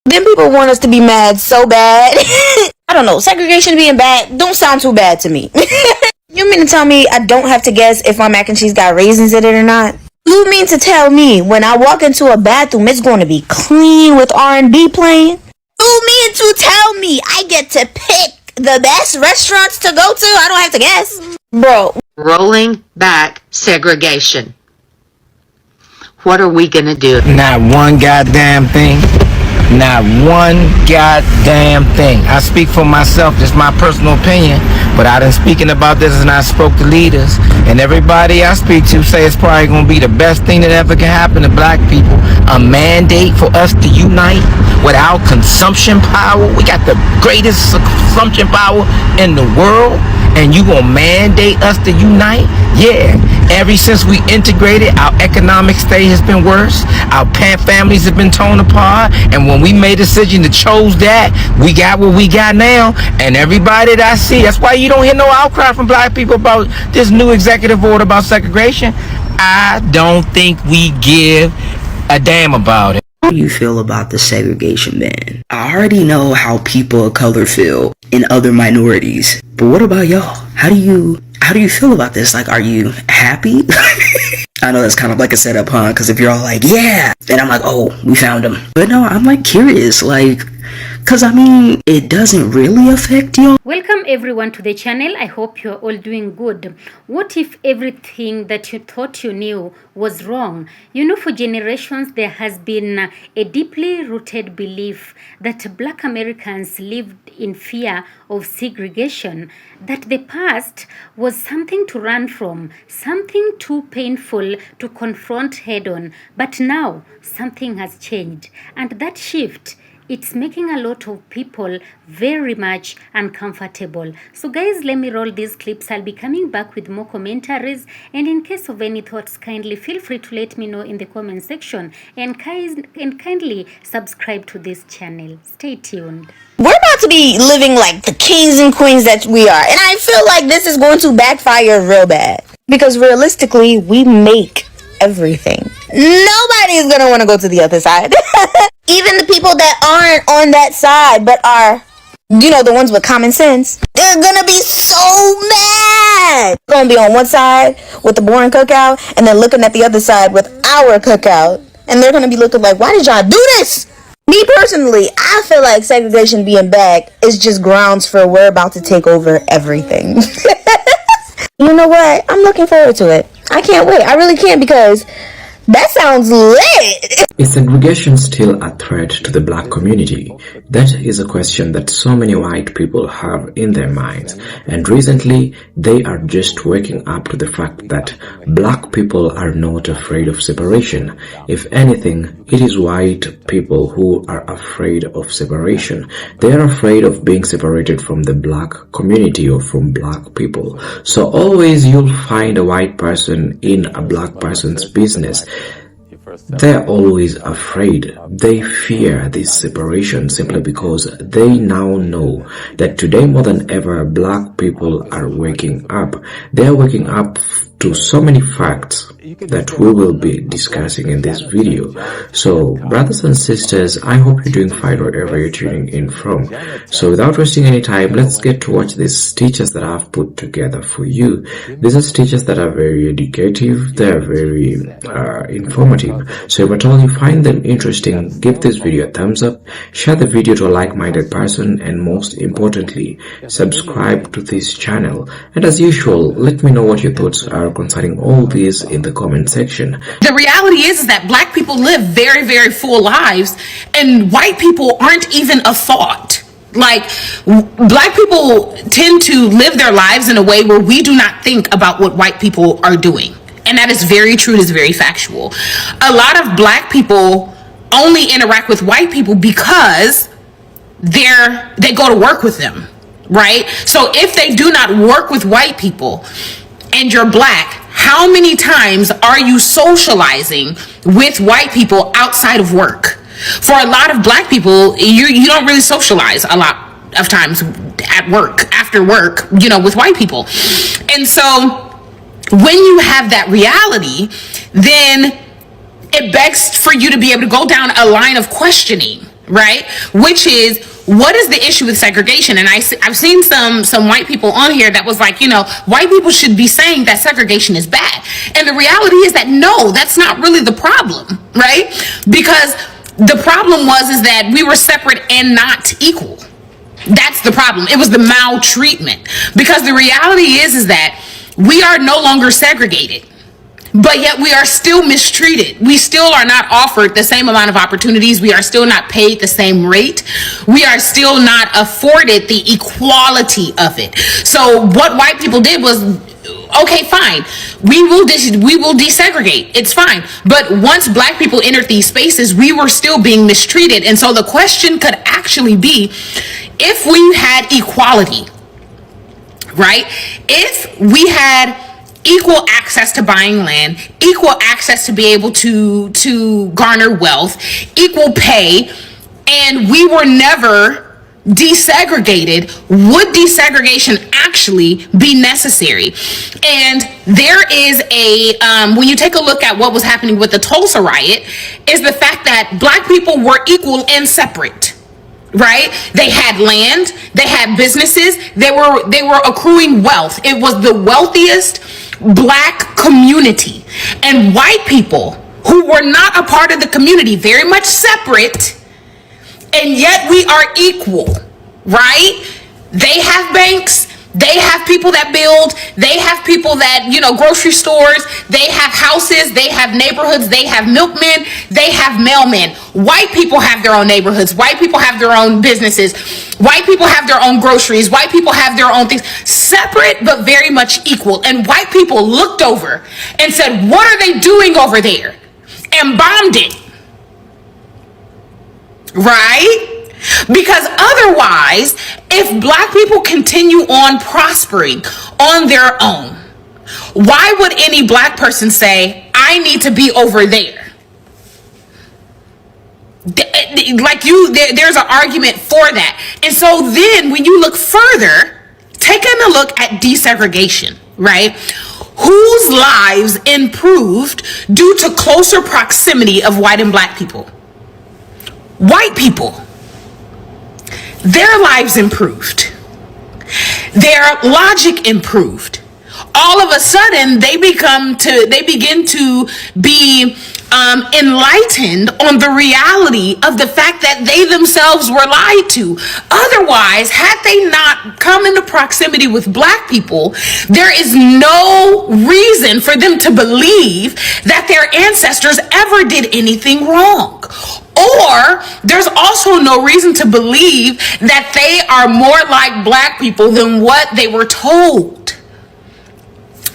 Then people want us to be mad so bad. I don't know, segregation being bad don't sound too bad to me. You mean to tell me I don't have to guess if my mac and cheese got raisins in it or not? You mean to tell me when I walk into a bathroom it's going to be clean with R&B playing? You mean to tell me I get to pick the best restaurants to go to? I don't have to guess. Bro. Rolling back segregation. What are we gonna do? Not one goddamn thing. Not one goddamn thing. I speak for myself, just my personal opinion, but I done speaking about this and I spoke to leaders, and everybody I speak to say it's probably gonna be the best thing that ever can happen to black people. A mandate for us to unite with our consumption power. We got the greatest consumption power in the world, and you gonna mandate us to unite? Yeah. Ever since we integrated, our economic state has been worse. Our families have been torn apart. And when we made a decision to chose that, we got what we got now. And everybody that I see, that's why you don't hear no outcry from black people about this new executive order about segregation. I don't think we give a damn about it. How do you feel about the segregation ban? I already know how people of color feel in other minorities, but what about y'all? How do you feel about this? Like, are you happy? I know that's kind of like a setup, huh? Because if you're all like, yeah, then I'm like, oh, we found him. But no, I'm like curious, like, because I mean, it doesn't really affect you. Welcome everyone to the channel. I hope you're all doing good. What if everything that you thought you knew was wrong? You know, for generations there has been a deeply rooted belief that Black Americans lived in fear of segregation, that the past was something to run from, something too painful to confront head on. But now something has changed, and that shift, it's making a lot of people very much uncomfortable. So guys, let me roll these clips. I'll be coming back with more commentaries, and in case of any thoughts, kindly feel free to let me know in the comment section, and kindly subscribe to this channel. Stay tuned. We're about to be living like the kings and queens that we are, and I feel like this is going to backfire real bad, because realistically we make everything. Nobody is gonna want to go to the other side. Even the people that aren't on that side but are, you know, the ones with common sense, they're gonna be so mad. They're gonna be on one side with the boring cookout and then looking at the other side with our cookout, and they're gonna be looking like, why did y'all do this? Me personally, I feel like segregation being back is just grounds for we're about to take over everything. You know what? I'm looking forward to it. I can't wait. I really can't, because that sounds lit. Is segregation still a threat to the black community? That is a question that so many white people have in their minds, and recently they are just waking up to the fact that black people are not afraid of separation. If anything, it is white people who are afraid of separation. They are afraid of being separated from the black community or from black people. So always you'll find a white person in a black person's business. They're always afraid. They fear this separation simply because they now know that today more than ever black people are waking up. They are waking up to so many facts that we will be discussing in this video. So brothers and sisters, I hope you're doing fine wherever you're tuning in from. So without wasting any time, let's get to watch these stitches that I've put together for you. These are stitches that are very educative, they're very informative. So if at all you find them interesting, give this video a thumbs up, share the video to a like-minded person, and most importantly, subscribe to this channel. And as usual, let me know what your thoughts are concerning all these in the comment section. The reality is that black people live very, very full lives, and white people aren't even a thought. Like, black people tend to live their lives in a way where we do not think about what white people are doing. And that is very true, it is very factual. A lot of black people only interact with white people because they go to work with them, right? So if they do not work with white people and you're black, how many times are you socializing with white people outside of work? For a lot of black people, you don't really socialize a lot of times at work, after work, you know, with white people. And so when you have that reality, then it begs for you to be able to go down a line of questioning. right? Which is, what is the issue with segregation? And I've seen some white people on here that was like, white people should be saying that segregation is bad. And the reality is that no, that's not really the problem, right? Because the problem is that we were separate and not equal. That's the problem. It was the maltreatment. Because the reality is that we are no longer segregated, but yet we are still mistreated. We still are not offered the same amount of opportunities. We are still not paid the same rate. We are still not afforded the equality of it. So what white people did was, okay, fine, we will desegregate. It's fine. But once black people entered these spaces, we were still being mistreated. And so the question could actually be, if we had equality, right? If we had equal access to buying land, equal access to be able to garner wealth, equal pay, and we were never desegregated, would desegregation actually be necessary? And there is when you take a look at what was happening with the Tulsa riot, is the fact that black people were equal and separate. Right? They had land, they had businesses, they were accruing wealth. It was the wealthiest black community. And white people who were not a part of the community, very much separate, and yet we are equal, right? They have banks, they have people that build, they have people that, grocery stores, they have houses, they have neighborhoods, they have milkmen, they have mailmen. White people have their own neighborhoods, white people have their own businesses, white people have their own groceries, white people have their own things, separate but very much equal. And white people looked over and said, what are they doing over there? And bombed it, right? Because otherwise, if black people continue on prospering on their own, why would any black person say, I need to be over there? There's an argument for that. And so then when you look further, taking a look at desegregation, right? Whose lives improved due to closer proximity of white and black people? White people. Their lives improved. Their logic improved. All of a sudden, they begin to be enlightened on the reality of the fact that they themselves were lied to. Otherwise, had they not come into proximity with black people, there is no reason for them to believe that their ancestors ever did anything wrong. Or there's also no reason to believe that they are more like black people than what they were told.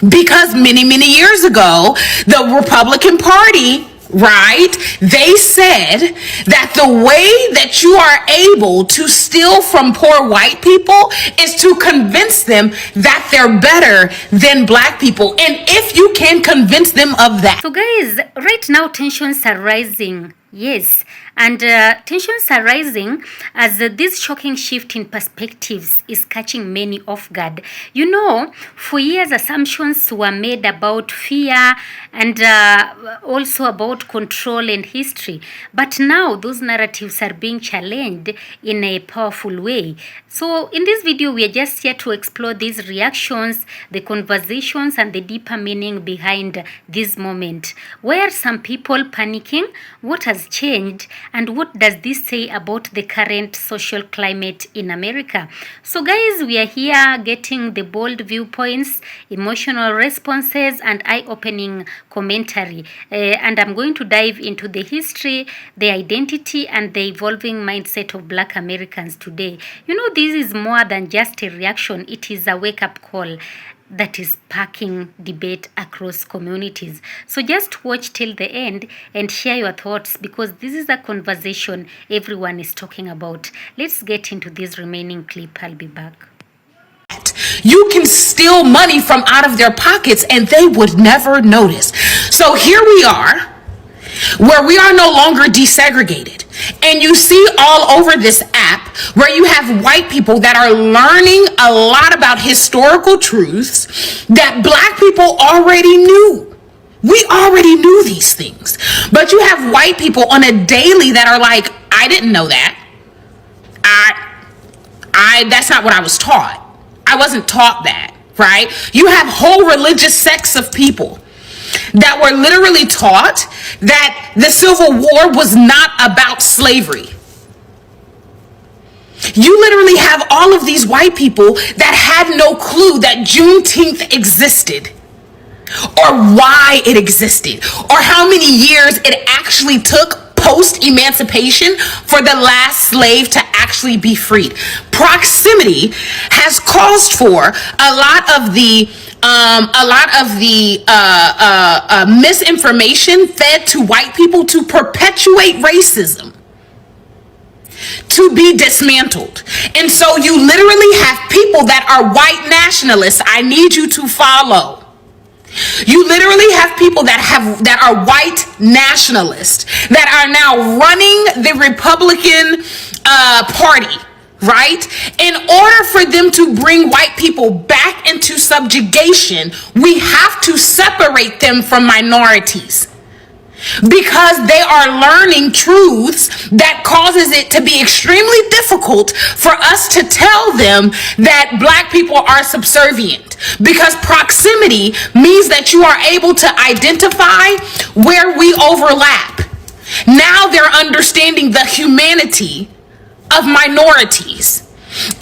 Because many, many years ago, the Republican Party, right, they said that the way that you are able to steal from poor white people is to convince them that they're better than black people. And if you can convince them of that. So guys, right now tensions are rising. Yes, and tensions are rising as this shocking shift in perspectives is catching many off guard. For years assumptions were made about fear and also about control and history. But now those narratives are being challenged in a powerful way. So in this video, we are just here to explore these reactions, the conversations, and the deeper meaning behind this moment. Why are some people panicking? What has changed? And what does this say about the current social climate in America? So guys, we are here getting the bold viewpoints, emotional responses, and eye-opening commentary. And I'm going to dive into the history, the identity, and the evolving mindset of Black Americans today. This is more than just a reaction. It is a wake-up call that is sparking debate across communities. So just watch till the end and share your thoughts, because this is a conversation everyone is talking about. Let's get into this remaining clip. I'll be back. You can steal money from out of their pockets and they would never notice. So here we are, where we are no longer desegregated. And you see all over this app where you have white people that are learning a lot about historical truths that black people already knew. We already knew these things. But you have white people on a daily that are like, I didn't know that. I that's not what I was taught. I wasn't taught that, right? You have whole religious sects of people that were literally taught that the Civil War was not about slavery. You literally have all of these white people that had no clue that Juneteenth existed, or why it existed, or how many years it actually took post-emancipation for the last slave to actually be freed. Proximity has caused for a lot of the misinformation fed to white people to perpetuate racism to be dismantled. And so you literally have people that are white nationalists. I need you to follow. You literally have people that are white nationalists that are now running the Republican Party, right? In order for them to bring white people back into subjugation, we have to separate them from minorities, because they are learning truths that causes it to be extremely difficult for us to tell them that black people are subservient, because proximity means that you are able to identify where we overlap. Now they're understanding the humanity of minorities,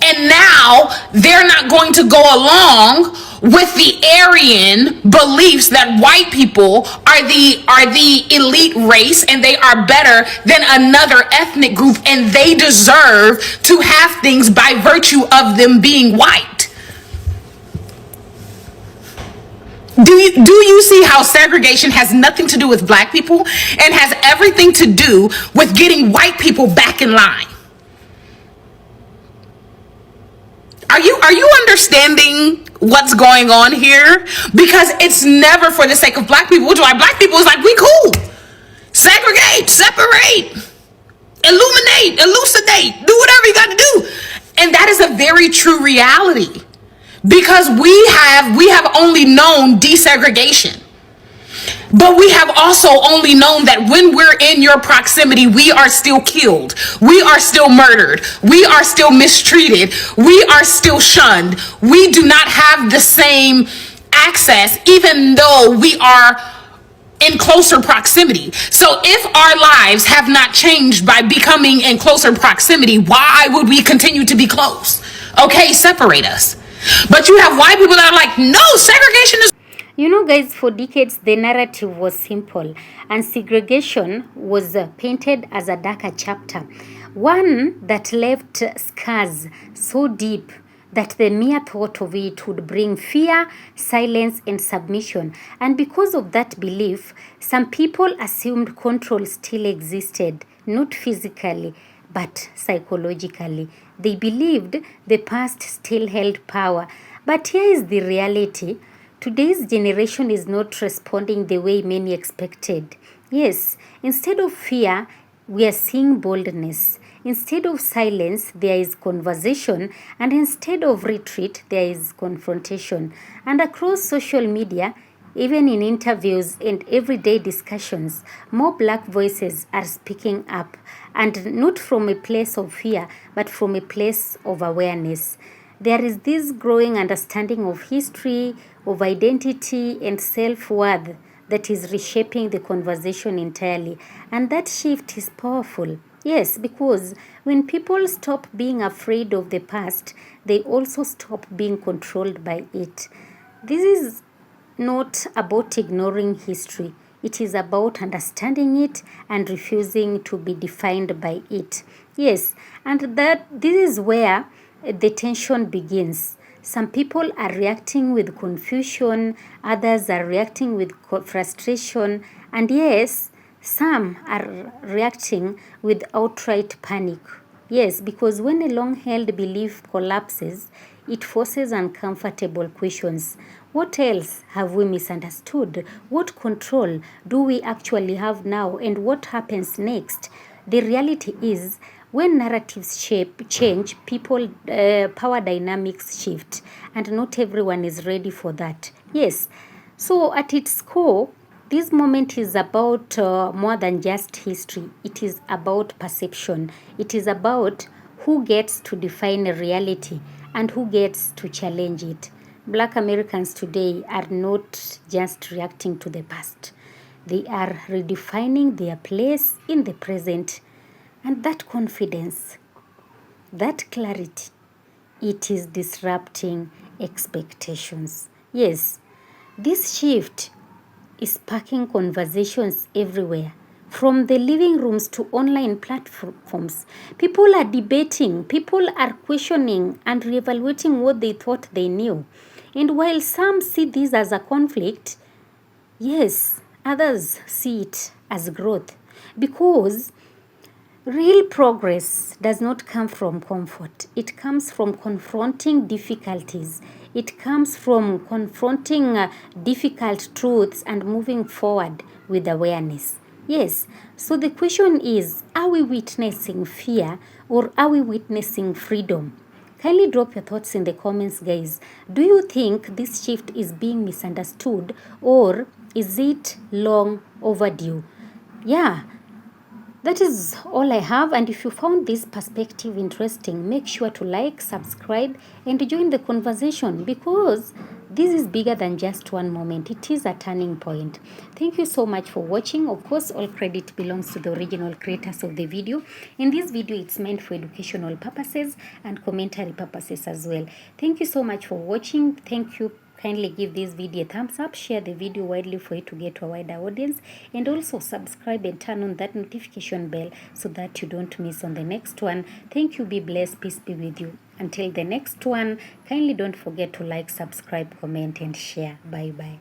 and now they're not going to go along with the Aryan beliefs that white people are the elite race and they are better than another ethnic group and they deserve to have things by virtue of them being white. Do you see how segregation has nothing to do with black people and has everything to do with getting white people back in line? Are you understanding what's going on here? Because it's never for the sake of black people, which is why black people is like, we cool. Segregate, separate, illuminate, elucidate, do whatever you got to do. And that is a very true reality, because we have only known desegregation. But we have also only known that when we're in your proximity, we are still killed. We are still murdered. We are still mistreated. We are still shunned. We do not have the same access, even though we are in closer proximity. So if our lives have not changed by becoming in closer proximity, why would we continue to be close? Okay, separate us. But you have white people that are like, no, segregation is... You know, guys, for decades, the narrative was simple, and segregation was painted as a darker chapter, one that left scars so deep that the mere thought of it would bring fear, silence, and submission. And because of that belief, some people assumed control still existed, not physically, but psychologically. They believed the past still held power. But here is the reality. Today's generation is not responding the way many expected. Yes, instead of fear, we are seeing boldness. Instead of silence, there is conversation. And instead of retreat, there is confrontation. And across social media, even in interviews and everyday discussions, more black voices are speaking up. And not from a place of fear, but from a place of awareness. There is this growing understanding of history, of identity and self-worth that is reshaping the conversation entirely. And that shift is powerful. Yes, because when people stop being afraid of the past, they also stop being controlled by it. This is not about ignoring history. It is about understanding it and refusing to be defined by it. Yes, and that this is where the tension begins. Some people are reacting with confusion, others are reacting with frustration, and yes, some are reacting with outright panic. Yes, because when a long-held belief collapses, it forces uncomfortable questions. What else have we misunderstood? What control do we actually have now? And what happens next? The reality is, when narratives change, power dynamics shift, and not everyone is ready for that. Yes, so at its core, This moment is about more than just history. It is about perception. It is about who gets to define a reality and who gets to challenge it. Black Americans today are not just reacting to the past. They are redefining their place in the present. And that confidence, that clarity, it is disrupting expectations. Yes, this shift is sparking conversations everywhere, from the living rooms to online platforms. People are debating, people are questioning and reevaluating what they thought they knew. And while some see this as a conflict, yes, others see it as growth, because real progress does not come from comfort. It comes from confronting difficulties. It comes from confronting difficult truths and moving forward with awareness. Yes, so the question is, are we witnessing fear or are we witnessing freedom? Kindly drop your thoughts in the comments, guys. Do you think this shift is being misunderstood or is it long overdue? Yeah, that is all I have, and if you found this perspective interesting, make sure to like, subscribe, and join the conversation, because this is bigger than just one moment. It is a turning point. Thank you so much for watching. Of course, all credit belongs to the original creators of the video. In this video, it's meant for educational purposes and commentary purposes as well. Thank you so much for watching. Thank you. Kindly give this video a thumbs up, share the video widely for it to get to a wider audience, and also subscribe and turn on that notification bell so that you don't miss on the next one. Thank you, be blessed, peace be with you. Until the next one, kindly don't forget to like, subscribe, comment, and share. Bye bye.